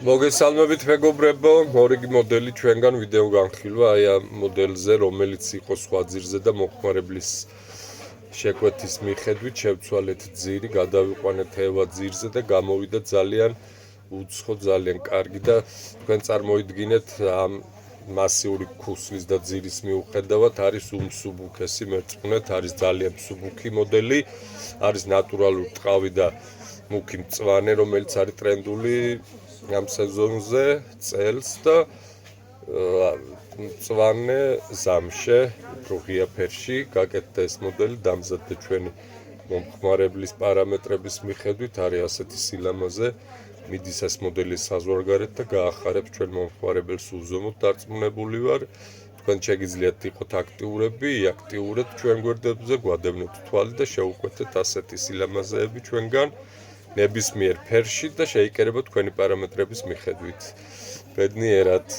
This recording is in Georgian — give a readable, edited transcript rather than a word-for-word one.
მოგესალმებით მეგობრებო, მორიგი მოდელი ჩვენგან ვიდეო განხილვა აი ამ მოდელზე, რომელიც იყო სხვა ძირზე და მოხმარებლის შეკვეთის მიხედვით შევცვალეთ ძირი, გადავიყვანეთ ევა ძირზე და გამოვიდა ძალიან უცხო, ძალიან კარგი და თქვენ წარმოიდგინეთ ამ მასიური ქუსლის და ძირის მიუხედავად არის უმსუბუქესი მერწმუნეთ, არის ძალიან მსუბუქი მოდელი, არის ნატურალური ტყავი და მუქი მწვანე, რომელიც არის ტრენდული ამ სეზონზე წელს და მწვანე ზამშე, უფრო ღია ფერში გაკეთდა ეს მოდელი, დამზადდა ჩვენი მომხმარებლის პარამეტრების მიხედვით, არის ასეთი სილამაზე, მიდის ეს მოდელი საზღვარგარეთ და გაახარებს ჩვენ მომხმარებელს უზომოდ დარწმუნებული ვარ. თქვენ შეგიძლიათ იყოთ აქტიურები, აქტიურეთ ჩვენ გვერდებზე, გვადევნოთ თვალი და შევუკვეთეთ ასეთი სილამაზეები ჩვენგან ნებისმიერ ფერში და შეიკერება თქვენი პარამეტრების მიხედვით. ბედნიერად.